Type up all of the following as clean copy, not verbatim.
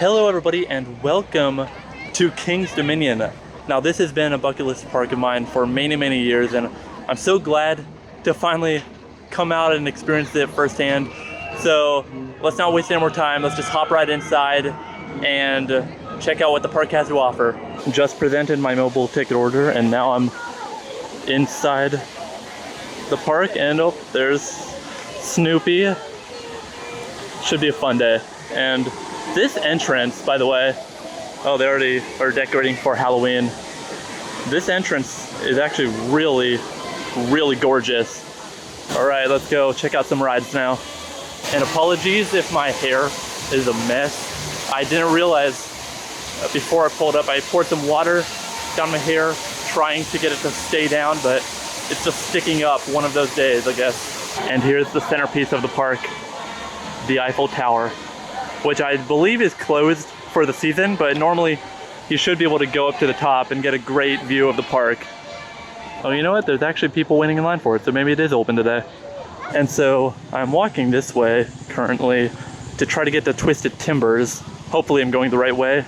Hello everybody and welcome to King's Dominion. Now this has been a bucket list park of mine for many years and I'm so glad to finally come out and experience it firsthand. So let's not waste any more time, let's just hop right inside and check out what the park has to offer. Just presented my mobile ticket order and now I'm inside the park and oh, there's Snoopy. Should be a fun day. And this entrance, by the way, oh, they already are decorating for Halloween. This entrance is actually really gorgeous. All right, let's go check out some rides now. And apologies if my hair is a mess. I didn't realize before I pulled up, I poured some water down my hair trying to get it to stay down, but it's just sticking up one of those days, I guess. And here's the centerpiece of the park, the Eiffel Tower, which I believe is closed for the season, but normally you should be able to go up to the top and get a great view of the park. Oh, you know what? There's actually people waiting in line for it, so maybe it is open today. And so I'm walking this way currently to try to get to Twisted Timbers. Hopefully I'm going the right way.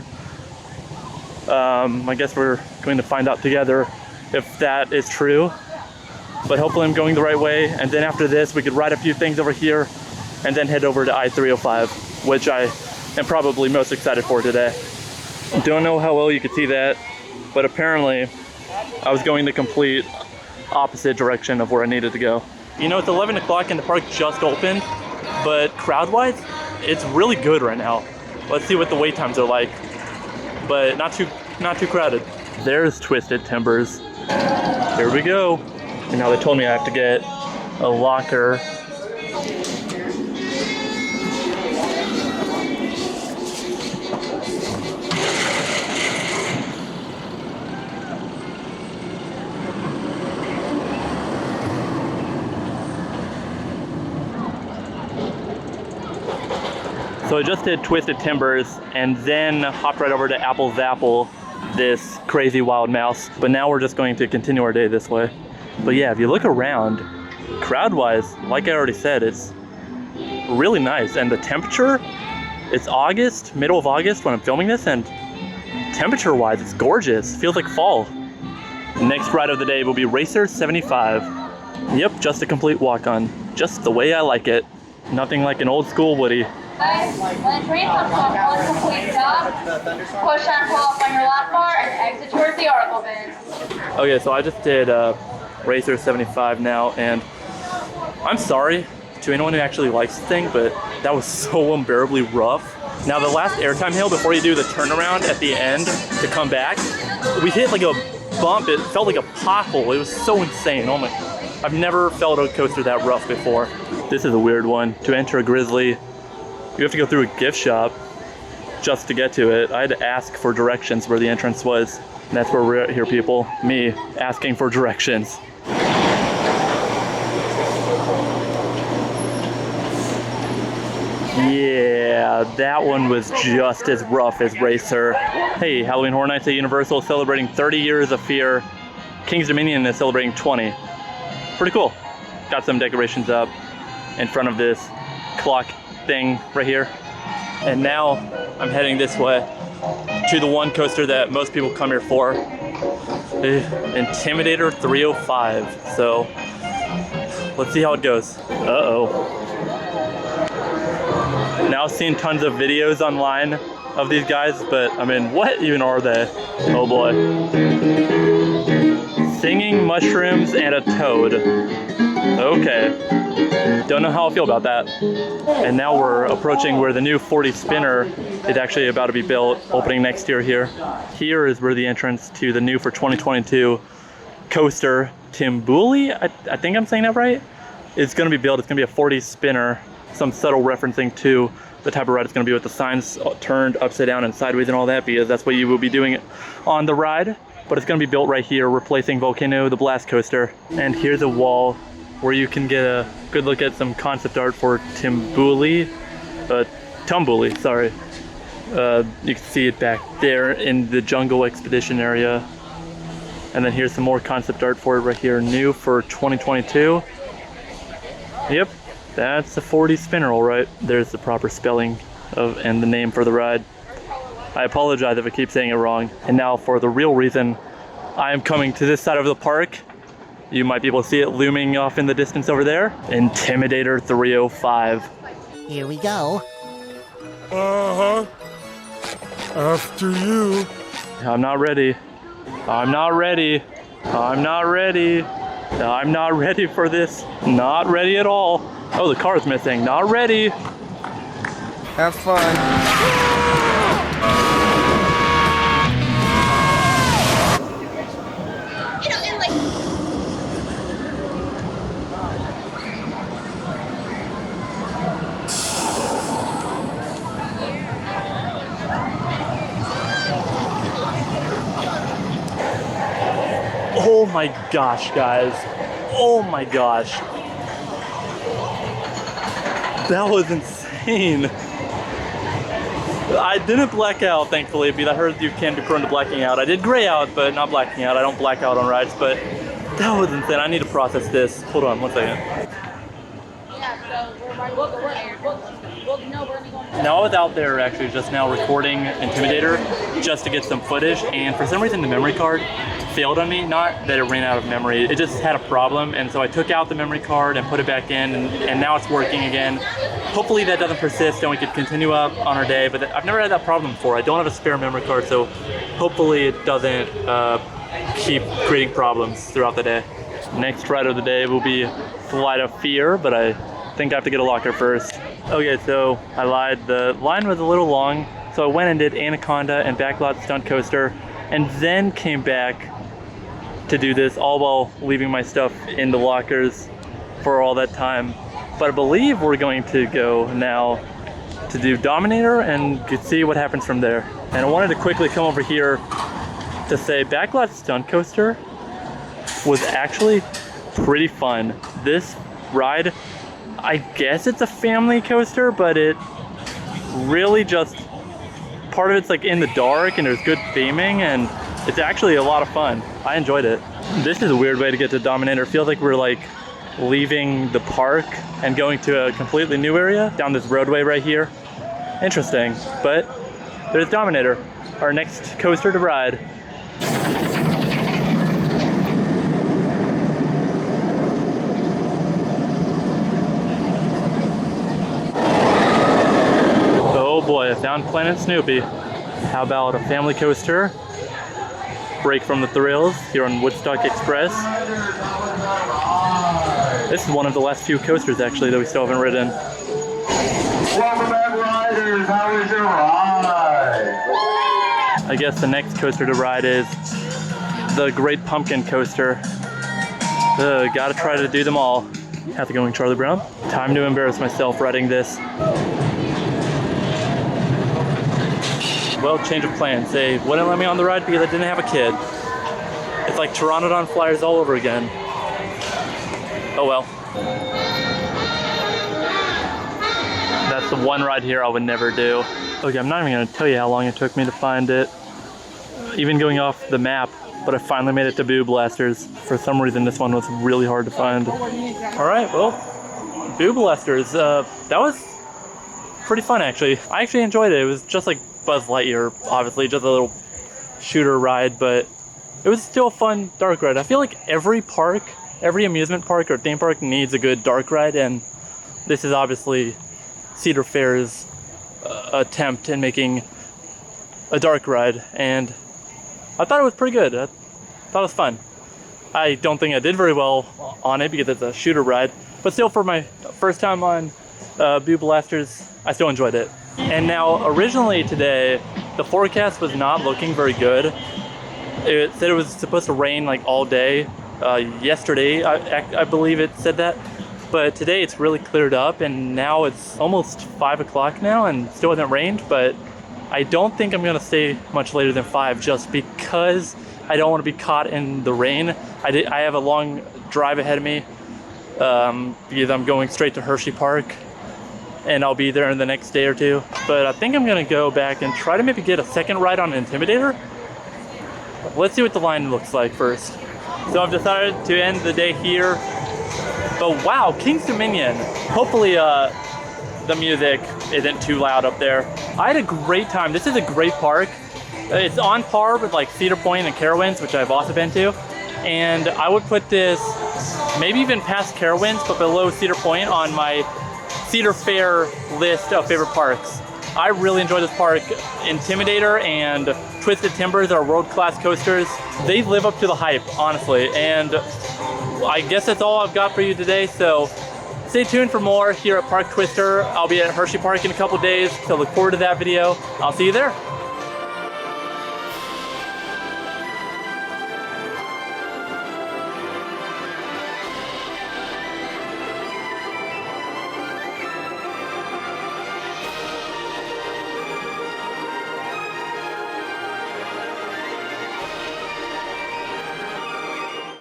I guess we're going to find out together if that is true, but hopefully I'm going the right way. And then after this, we could ride a few things over here and then head over to I-305, which I am probably most excited for today. Don't know how well you could see that, but apparently I was going the complete opposite direction of where I needed to go. You know, it's 11 o'clock and the park just opened, but crowd-wise, it's really good right now. Let's see what the wait times are like, but not too crowded. There's Twisted Timbers. Here we go. And now they told me I have to get a locker. So I just did Twisted Timbers and then hopped right over to Apple Zapple, this crazy wild mouse. But now we're just going to continue our day this way. But yeah, if you look around, crowd-wise, like I already said, it's really nice. And the temperature, it's August, middle of August when I'm filming this, and temperature-wise, it's gorgeous. Feels like fall. Next ride of the day will be Racer 75. Yep, just a complete walk-on. Just the way I like it. Nothing like an old school Woody. Guys, when train comes off one complete stop, push and pull up on your lap bar and exit towards the article bins. Okay, so I just did Racer 75 now, and I'm sorry to anyone who actually likes the thing, but that was so unbearably rough. Now the last airtime hill before you do the turnaround at the end to come back, we hit like a bump. It felt like a pothole. It was so insane. Oh my, I've never felt a coaster that rough before. This is a weird one. To enter a Grizzly, you have to go through a gift shop just to get to it. I had to ask for directions where the entrance was. And that's where we're at here, people. Me asking for directions. Yeah, that one was just as rough as Racer. Hey, Halloween Horror Nights at Universal is celebrating 30 years of Fear. King's Dominion is celebrating 20. Pretty cool. Got some decorations up in front of this clock thing right here. And now I'm heading this way to the one coaster that most people come here for, the Intimidator 305. So let's see how it goes. Uh-oh. Now seeing tons of videos online of these guys, but I mean, what even are they? Oh boy. Singing mushrooms and a toad. Okay. Don't know how I feel about that. And now we're approaching where the new 40 spinner is actually about to be built, opening next year here. Here is where the entrance to the new for 2022 coaster, Timbuli, I think I'm saying that right? It's gonna be built. It's gonna be a 40 spinner. Some subtle referencing to the type of ride it's gonna be with the signs turned upside down and sideways and all that, because that's what you will be doing on the ride. But it's gonna be built right here, replacing Volcano, the blast coaster. And here's a wall where you can get a good look at some concept art for Tumbuli, sorry. You can see it back there in the Jungle Expedition area. And then here's some more concept art for it right here, new for 2022. Yep, that's a 40 spinner, all right. There's the proper spelling of and the name for the ride. I apologize if I keep saying it wrong. And now for the real reason I am coming to this side of the park. You might be able to see it looming off in the distance over there. Intimidator 305. Here we go. Uh-huh. After you. I'm not ready. I'm not ready. I'm not ready. I'm not ready for this. Not ready at all. Oh, the car's missing. Not ready. Have fun. Oh my gosh, guys. Oh my gosh. That was insane. I didn't black out, thankfully, because I heard you can be prone to blacking out. I did gray out, but not blacking out. I don't black out on rides, but that was insane. I need to process this. Hold on one second. Now I was out there actually just now recording Intimidator just to get some footage, and for some reason the memory card failed on me. Not that it ran out of memory, it just had a problem, and so I took out the memory card and put it back in, and now it's working again. Hopefully that doesn't persist and we can continue up on our day, but I've never had that problem before. I don't have a spare memory card, so hopefully it doesn't keep creating problems throughout the day. Next ride of the day will be Flight of Fear, but I think I have to get a locker first. Okay, so I lied. The line was a little long, so I went and did Anaconda and Backlash Stunt Coaster, and then came back to do this, all while leaving my stuff in the lockers for all that time. But I believe we're going to go now to do Dominator and see what happens from there. And I wanted to quickly come over here to say Backlash Stunt Coaster was actually pretty fun. This ride, I guess it's a family coaster, but it really just, part of it's like in the dark and there's good theming, and it's actually a lot of fun. I enjoyed it. This is a weird way to get to Dominator. It feels like we're like leaving the park and going to a completely new area down this roadway right here. Interesting, but there's Dominator, our next coaster to ride. Oh boy, I found Planet Snoopy. How about a family coaster? Break from the thrills here on Woodstock Express. This is one of the last few coasters actually that we still haven't ridden. Welcome back, riders. How was your ride? I guess the next coaster to ride is the Great Pumpkin Coaster. Gotta try to do them all. How's it going, Charlie Brown? Time to embarrass myself riding this. Well, change of plans. They wouldn't let me on the ride because I didn't have a kid. It's like Pteranodon flyers all over again. Oh well. That's the one ride here I would never do. Okay, I'm not even gonna tell you how long it took me to find it. Even going off the map, but I finally made it to Boo Blasters. For some reason, this one was really hard to find. All right, well, Boo Blasters, that was pretty fun actually. I actually enjoyed it. It was just like Buzz Lightyear, obviously, just a little shooter ride, but it was still a fun dark ride. I feel like every park, every amusement park or theme park needs a good dark ride, and this is obviously Cedar Fair's attempt in making a dark ride, and I thought it was pretty good. I thought it was fun. I don't think I did very well on it because it's a shooter ride, but still for my first time on Boo Blasters, I still enjoyed it. And now, originally today, the forecast was not looking very good. It said it was supposed to rain like all day. Yesterday, I believe it said that. But today it's really cleared up, and now it's almost 5 o'clock now and still hasn't rained, but I don't think I'm gonna stay much later than 5 just because I don't want to be caught in the rain. I have a long drive ahead of me because I'm going straight to Hershey Park, and I'll be there in the next day or two. But I think I'm gonna go back and try to maybe get a second ride on Intimidator. Let's see what the line looks like first. So I've decided to end the day here. But wow, King's Dominion. Hopefully the music isn't too loud up there. I had a great time. This is a great park. It's on par with like Cedar Point and Carowinds, which I've also been to. And I would put this maybe even past Carowinds, but below Cedar Point on my Cedar Fair list of favorite parks. I really enjoy this park. Intimidator and Twisted Timbers are world-class coasters. They live up to the hype, honestly. And I guess that's all I've got for you today. So stay tuned for more here at ParkTwister. I'll be at Hershey Park in a couple days, so look forward to that video. I'll see you there.